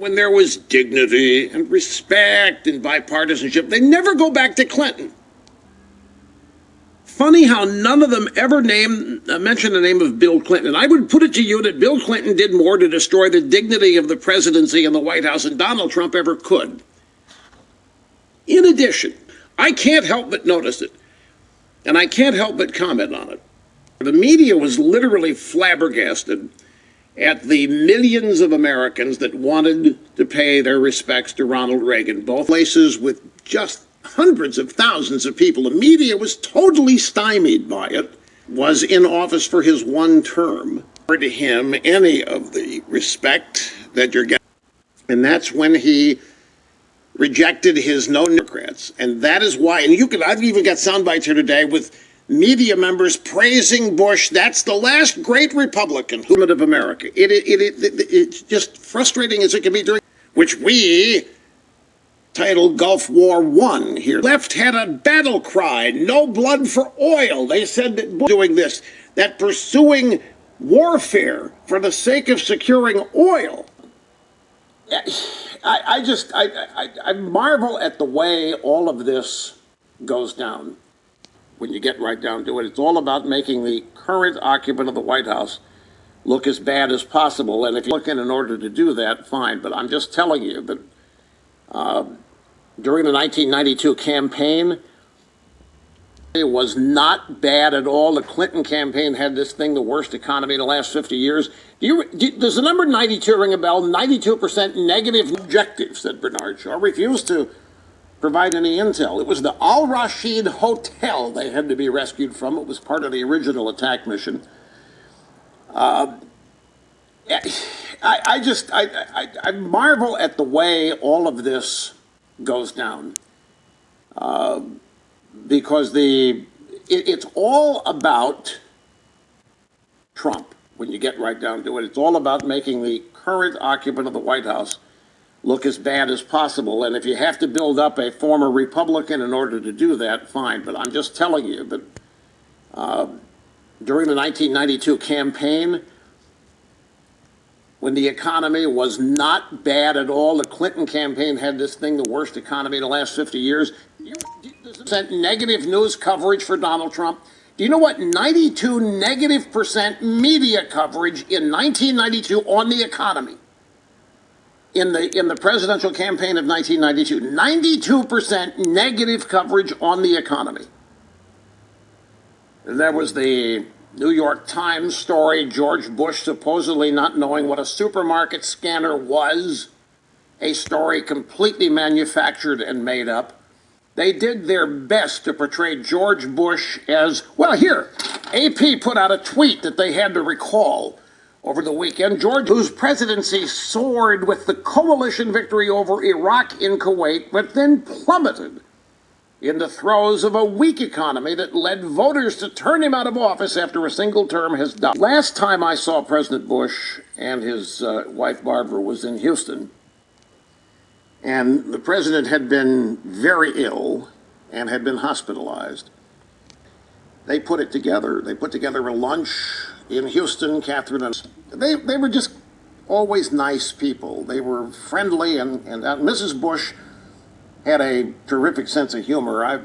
When there was dignity and respect and bipartisanship, they never go back to Clinton. Funny how none of them ever mention the name of Bill Clinton. I would put it to you that Bill Clinton did more to destroy the dignity of the presidency and the White House than Donald Trump ever could. In addition, I can't help but notice it, and I can't help but comment on it. The media was literally flabbergasted at the millions of Americans that wanted to pay their respects to Ronald Reagan, both places with just hundreds of thousands of people. The media was totally stymied by it, was in office for his one term. To him, any of the respect that you're getting. And that's when he rejected his no-Democrats. And that is why, and I've even got sound bites here today with media members praising Bush. That's the last great Republican of America. It's just frustrating as it can be during, which we titled Gulf War I here. Left had a battle cry, no blood for oil. They said that Bush doing this, that pursuing warfare for the sake of securing oil. I marvel at the way all of this goes down. When you get right down to it, it's all about making the current occupant of the White House look as bad as possible. And if you're looking in order to do that, fine. But I'm just telling you that during the 1992 campaign, it was not bad at all. The Clinton campaign had this thing, the worst economy in the last 50 years. Does the number 92 ring a bell? 92% negative objective, said Bernard Shaw. Refused to provide any intel. It was the Al Rashid Hotel they had to be rescued from. It was part of the original attack mission. I marvel at the way all of this goes down, because it's all about Trump. When you get right down to it, it's all about making the current occupant of the White House look as bad as possible. And if you have to build up a former Republican in order to do that, fine. But I'm just telling you that during the 1992 campaign, when the economy was not bad at all, the Clinton campaign had this thing, the worst economy in the last 50 years. Negative news coverage for Donald Trump. Do you know what 92 negative% media coverage in 1992 on the economy? In the presidential campaign of 1992, 92% negative coverage on the economy. There was the New York Times story, George Bush supposedly not knowing what a supermarket scanner was, a story completely manufactured and made up. They did their best to portray George Bush as, well, here, AP put out a tweet that they had to recall over the weekend. George, whose presidency soared with the coalition victory over Iraq in Kuwait, but then plummeted in the throes of a weak economy that led voters to turn him out of office after a single term has died. Last time I saw President Bush and his wife Barbara was in Houston. And the president had been very ill and had been hospitalized. They put it together. They put together a lunch in Houston. Catherine and they were just always nice people. They were friendly, and Mrs. Bush had a terrific sense of humor.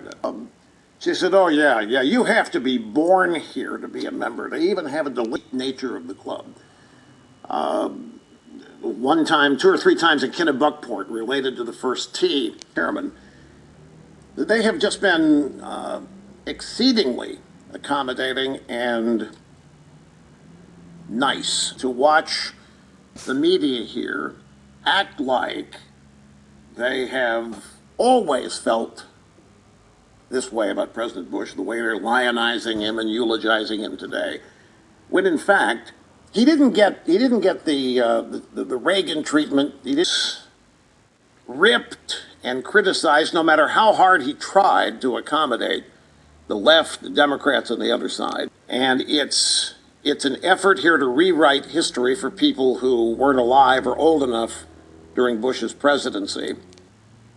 She said, "Oh yeah, you have to be born here to be a member. They even have a delete nature of the club." One time, 2 or 3 times in Kennebunkport, related to the first tee chairman. They have just been exceedingly accommodating and nice. To watch the media here act like they have always felt this way about President Bush, the way they're lionizing him and eulogizing him today, when in fact he didn't get the Reagan treatment. He just ripped and criticized, no matter how hard he tried to accommodate the left, the Democrats on the other side. And it's an effort here to rewrite history for people who weren't alive or old enough during Bush's presidency,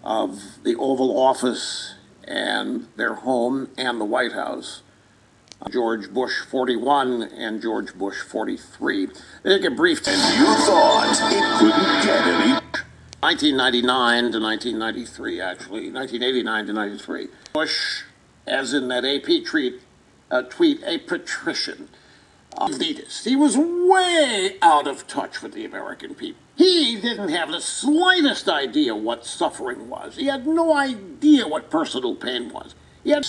of the Oval Office and their home and the White House. George Bush 41 and George Bush 43. They take a brief. And you thought it couldn't get any. 1999 to 1993, actually, 1989 to 93. Bush, as in that AP tweet, a patrician, elitist. He was way out of touch with the American people. He didn't have the slightest idea what suffering was. He had no idea what personal pain was. He had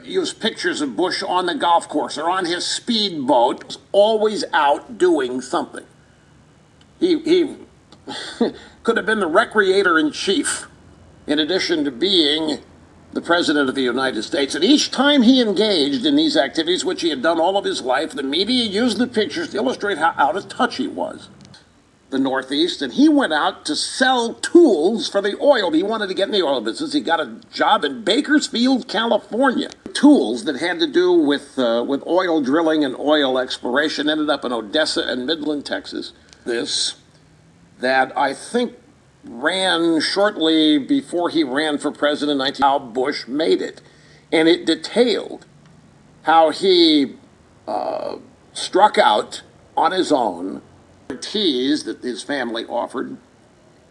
used pictures of Bush on the golf course or on his speedboat, always out doing something. He could have been the recreator-in-chief, in addition to being the President of the United States. And each time he engaged in these activities, which he had done all of his life, the media used the pictures to illustrate how out of touch he was. The Northeast, and he went out to sell tools for the oil. He wanted to get in the oil business. He got a job in Bakersfield, California. Tools that had to do with oil drilling and oil exploration ended up in Odessa and Midland, Texas. That I think ran shortly before he ran for president, how Bush made it. And it detailed how he struck out on his own, guarantees that his family offered.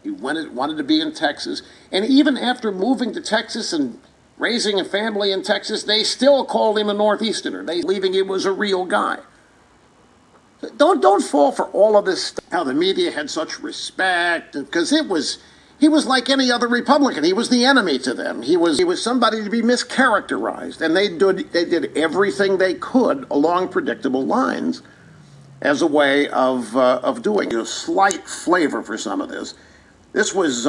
He wanted to be in Texas. And even after moving to Texas and raising a family in Texas, they still called him a Northeasterner. They believing he was a real guy. Don't fall for all of this stuff. How the media had such respect, because he was like any other Republican. He was the enemy to them. He was somebody to be mischaracterized, and they did everything they could along predictable lines as a way of doing a slight flavor for some of this. This was